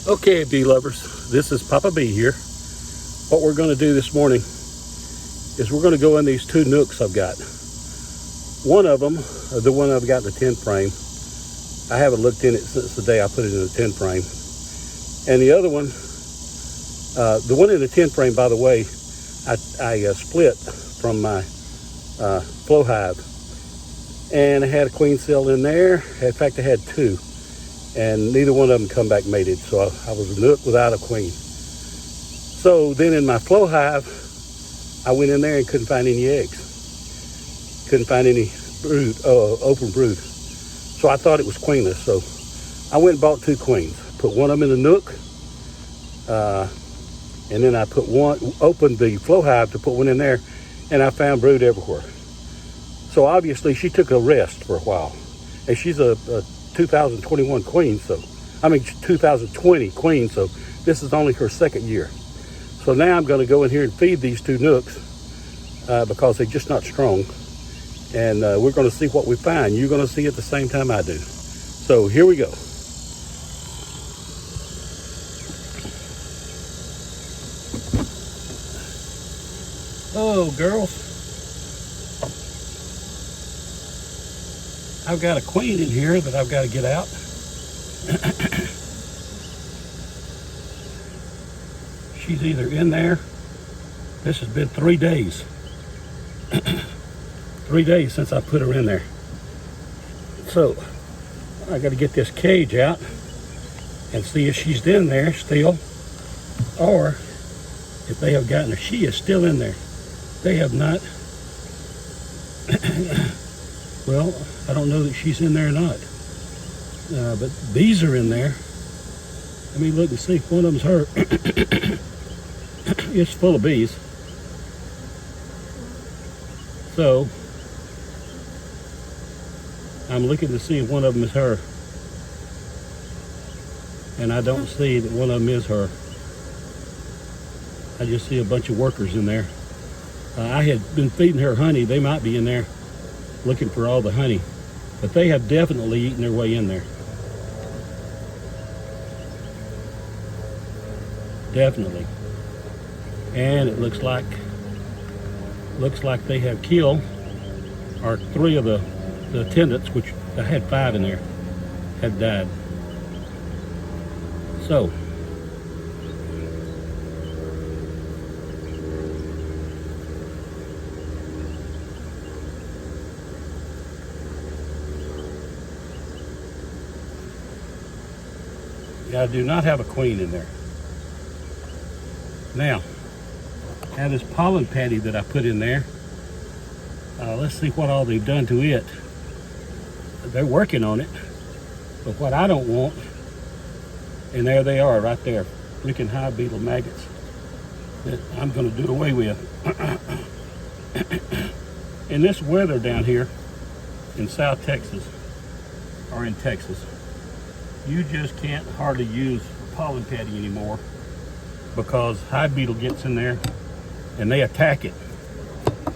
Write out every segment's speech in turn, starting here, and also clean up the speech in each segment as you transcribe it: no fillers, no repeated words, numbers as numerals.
Okay, bee lovers, this is Papa B here. What we're going to do this morning is we're going to go in these two nooks I've got. One of them, the one I've got in the 10 frame, I haven't looked in it since the day I put it in the 10 frame. And the other one, the one in the 10 frame, by the way, I split from my flow hive. And I had a queen cell in there. In fact, I had two. And neither one of them come back mated. So I was a nook without a queen. So then in my flow hive, I went in there and couldn't find any eggs. Couldn't find any brood, open brood. So I thought it was queenless. So I went and bought two queens. Put one of them in the nook. And then I opened the flow hive to put one in there. And I found brood everywhere. So obviously she took a rest for a while. And she's a 2021 queen, 2020 queen, so this is only her second year. So now I'm going to go in here and feed these two nooks because they're just not strong. And we're going to see what we find. You're going to see it the same time I do. So here we go. Oh, girls. I've got a queen in here that I've got to get out. She's either in there. This has been 3 days. 3 days since I put her in there. So I got to get this cage out and see if she's in there still, or if they have gotten her. She is still in there. They have not. Well, I don't know that she's in there or not. But these are in there. Let me look and see if one of them's her. It's full of bees. So, I'm looking to see if one of them is her. And I don't see that one of them is her. I just see a bunch of workers in there. I had been feeding her honey. They might be in there looking for all the honey, but they have definitely eaten their way in there. Definitely. And it looks like they have killed, or 3 of the attendants, which I had 5 in there, have died. So I do not have a queen in there. Now, I have this pollen patty that I put in there. Let's see what all they've done to it. They're working on it, but what I don't want, and there they are right there, freaking hive beetle maggots that I'm going to do away with. In this weather down here in South Texas, or in Texas, you just can't hardly use pollen patty anymore because hive beetle gets in there and they attack it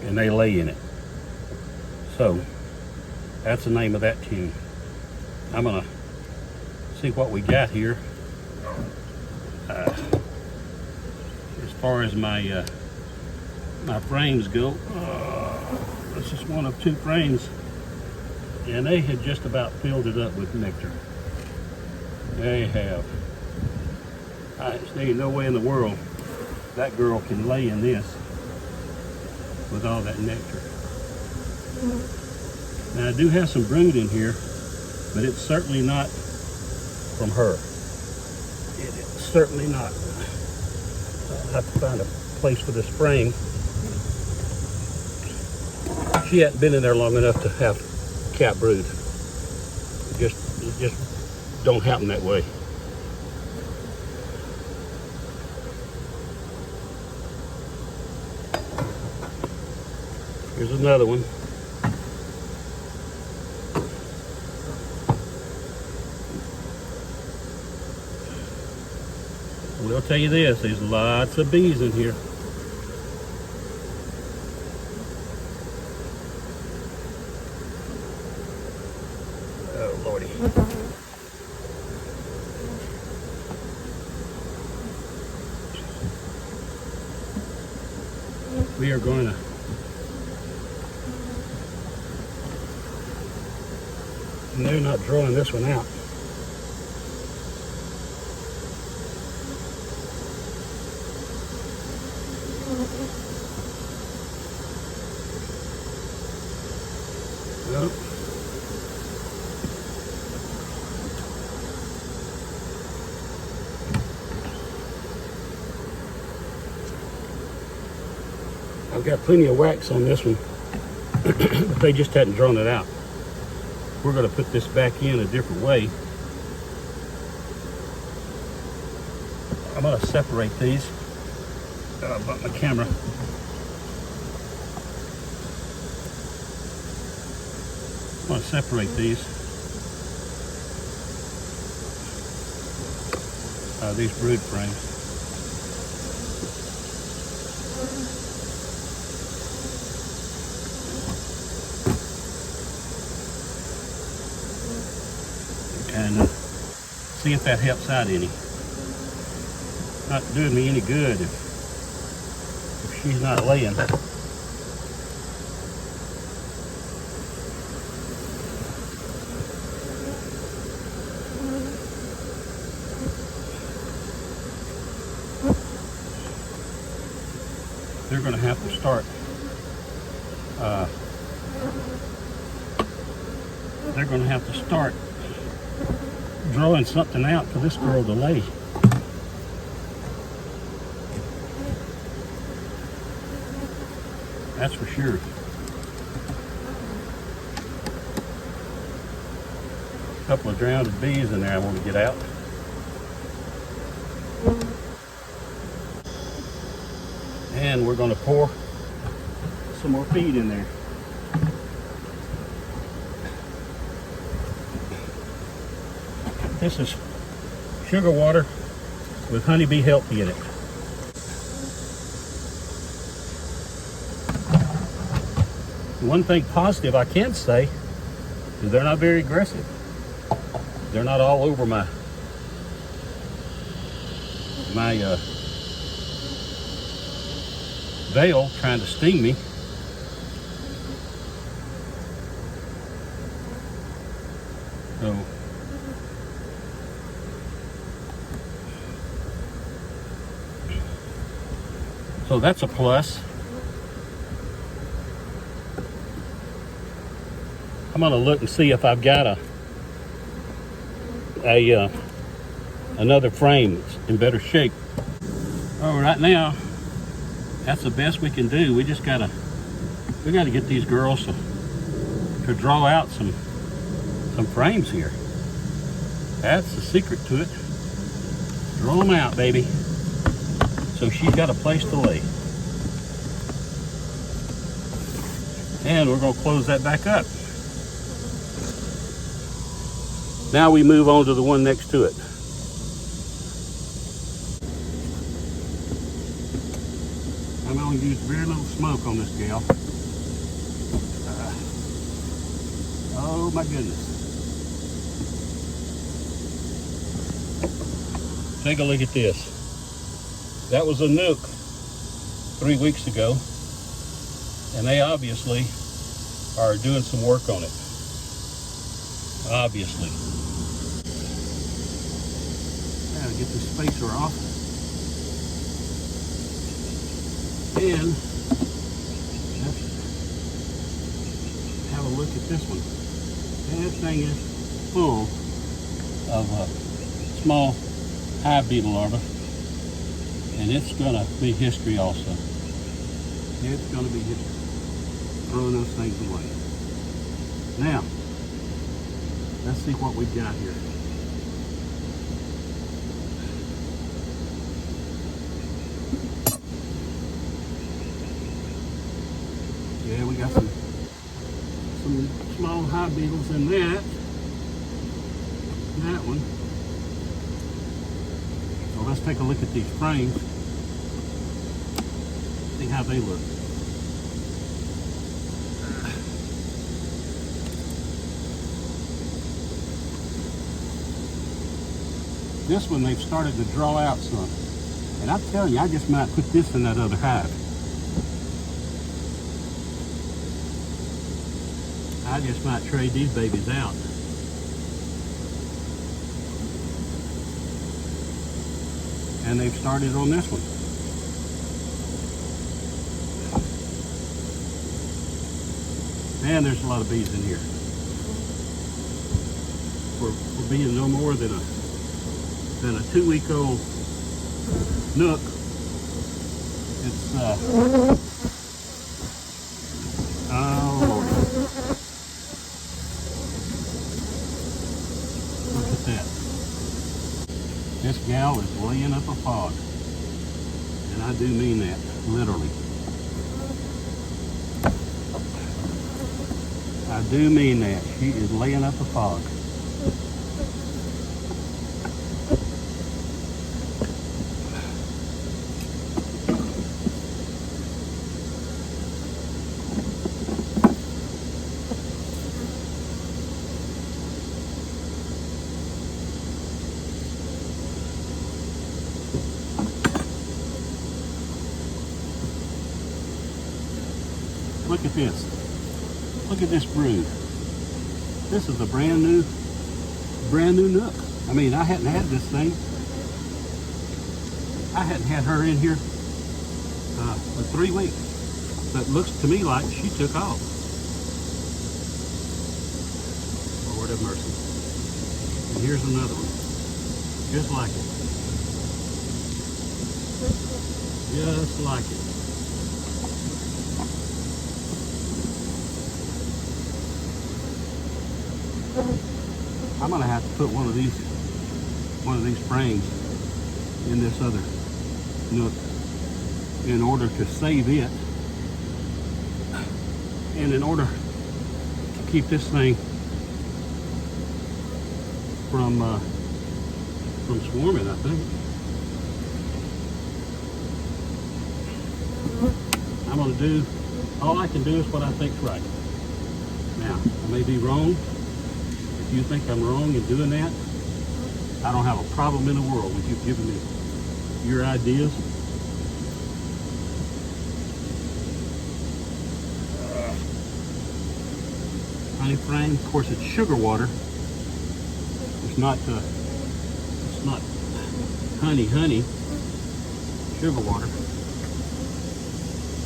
and they lay in it. So that's the name of that tune. I'm gonna see what we got here. As far as my my frames go, this is one of 2 frames, and they had just about filled it up with nectar. They have. There ain't no way in the world that girl can lay in this with all that nectar. Now I do have some brood in here, but it's certainly not from her. It is certainly not. I'll have to find a place for this frame. She hadn't been in there long enough to have cap brood. It just don't happen that way. Here's another one. I'll tell you this, there's lots of bees in here. Oh, Lordy. we are going to and they're not drawing this one out. Nope. I've got plenty of wax on this one, but they just hadn't drawn it out. We're going to put this back in a different way. I'm going to separate these. Bump my camera. I'm going to separate these brood frames. And see if that helps out any. Not doing me any good if she's not laying. They're going to have to start. They're going to have to start drawing something out for this girl to lay. That's for sure. A couple of drowned bees in there I want to get out. And we're going to pour some more feed in there. This is sugar water with honeybee healthy in it. One thing positive I can say is they're not very aggressive. They're not all over my veil trying to sting me. So that's a plus. I'm gonna look and see if I've got another frame that's in better shape. Oh, right now, that's the best we can do. We gotta get these girls to draw out some frames here. That's the secret to it. Draw them out, baby. So she's got a place to lay. And we're gonna close that back up. Now we move on to the one next to it. I'm gonna use very little smoke on this gal. Oh my goodness. Take a look at this. That was a nuke 3 weeks ago, and they obviously are doing some work on it. Obviously. Gotta get this spacer off. And let's have a look at this one. And this thing is full of small hive beetle larvae. And it's gonna be history also. It's gonna be history. Throwing those things away. Now, let's see what we've got here. Yeah, we got some small hive beetles in that. That one. So let's take a look at these frames. See how they look. This one they've started to draw out some. And I'm telling you, I just might put this in that other hive. I just might trade these babies out. And they've started on this one. And there's a lot of bees in here. For being no more than a 2-week-old Nuc, it's oh Lord. Look at that. This gal is laying up a fog. And I do mean that, literally. I do mean that. She is laying up a fog. Look at this. Look at this brood. This is a brand new Nuc. I mean, I hadn't had this thing. I hadn't had her in here for 3 weeks. But it looks to me like she took off. Lord have mercy. And here's another one. Just like it. Just like it. I'm gonna have to put one of these frames in this other Nuc in order to save it, and in order to keep this thing from swarming. I think I'm gonna do all I can do is what I think's right. Now, I may be wrong. If you think I'm wrong in doing that, I don't have a problem in the world with you giving me your ideas. Honey frame, of course, it's sugar water. It's not honey, sugar water.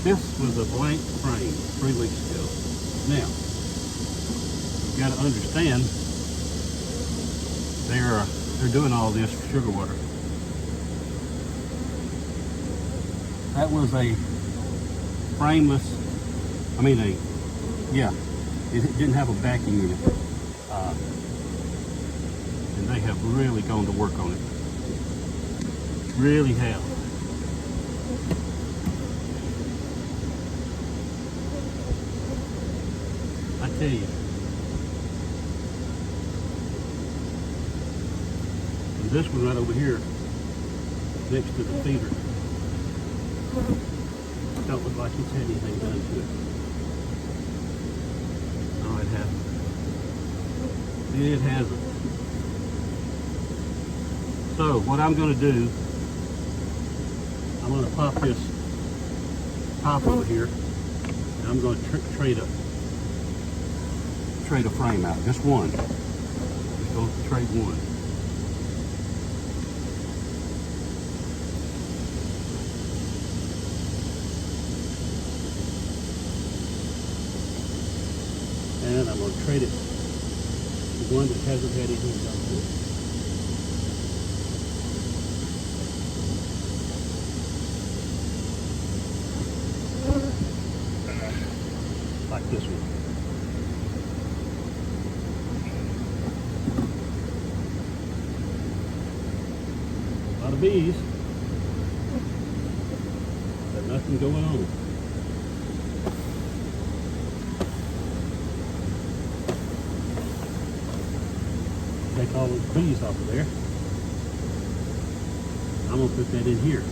This was a blank frame 3 weeks ago. Now, you've got to understand, they're doing all this for sugar water. That was a frameless, it didn't have a backing in it. And they have really gone to work on it. Really have. I tell you. And this one right over here, next to the feeder, don't look like it's had anything done to it. No, it hasn't. It hasn't. So what I'm going to do, I'm going to pop this top over here, and I'm going to trade a frame out, just one. Just go trade one. And I'm going to trade it to one that hasn't had anything done to it. Like this one. A lot of bees, but nothing going on. Take all those bees off of there. I'm going to put that in here.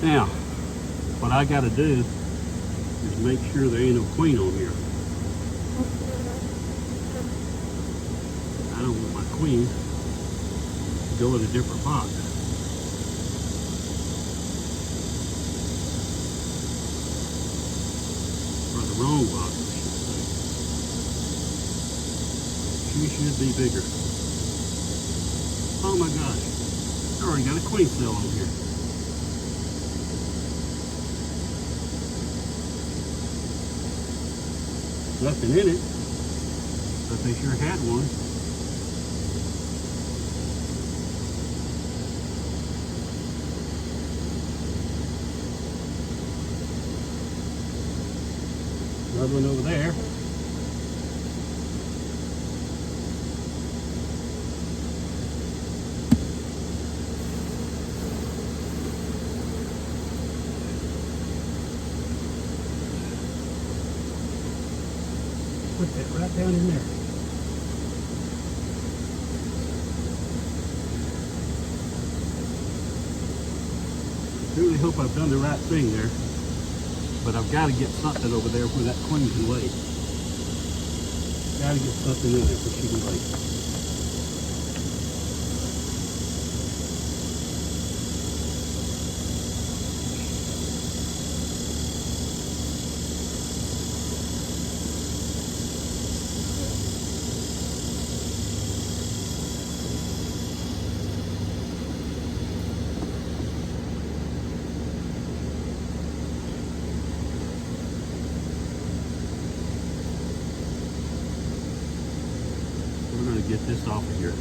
Now, what I got to do is make sure there ain't no queen on here. I don't want my queen to go in a different box. wrong box, I should say. She should be bigger. Oh my gosh, I already got a queen cell on here. Nothing in it, but they sure had one. Another one over there. Put that right down in there. I really hope I've done the right thing there, but I've got to get something over there where that queen can lay. Got to get something in there where she can lay. We're going to get this off of here.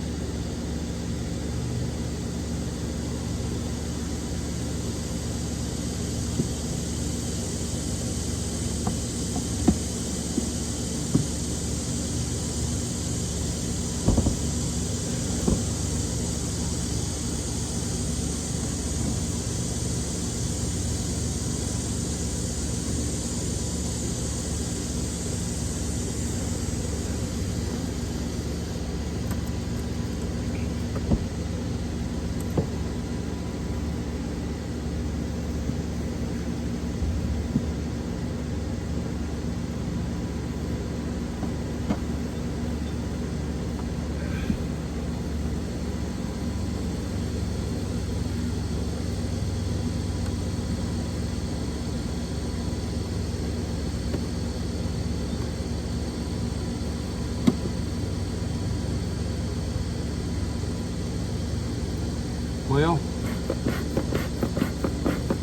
Well,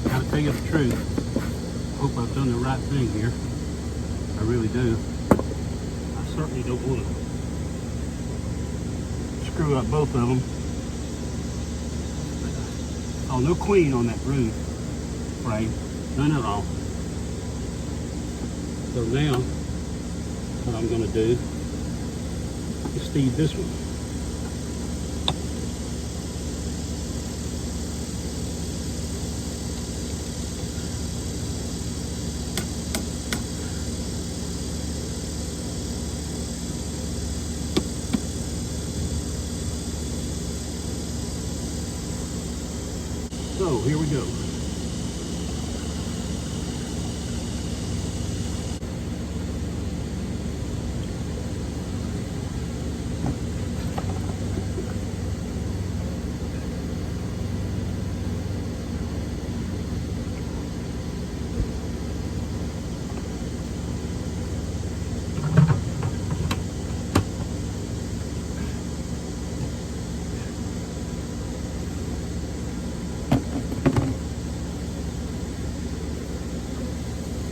gotta tell you the truth. Hope I've done the right thing here. I really do. I certainly don't want to screw up both of them. Oh, no queen on that roof frame. None at all. So now, what I'm gonna do is feed this one. So here we go.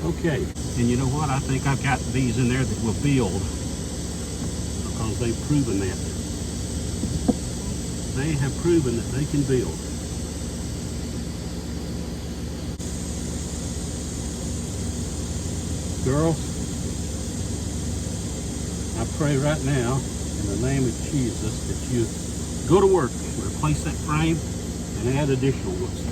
Okay, and you know what? I think I've got these in there that will build because they've proven that. They have proven that they can build. Girls, I pray right now in the name of Jesus that you go to work, replace that frame, and add additional ones.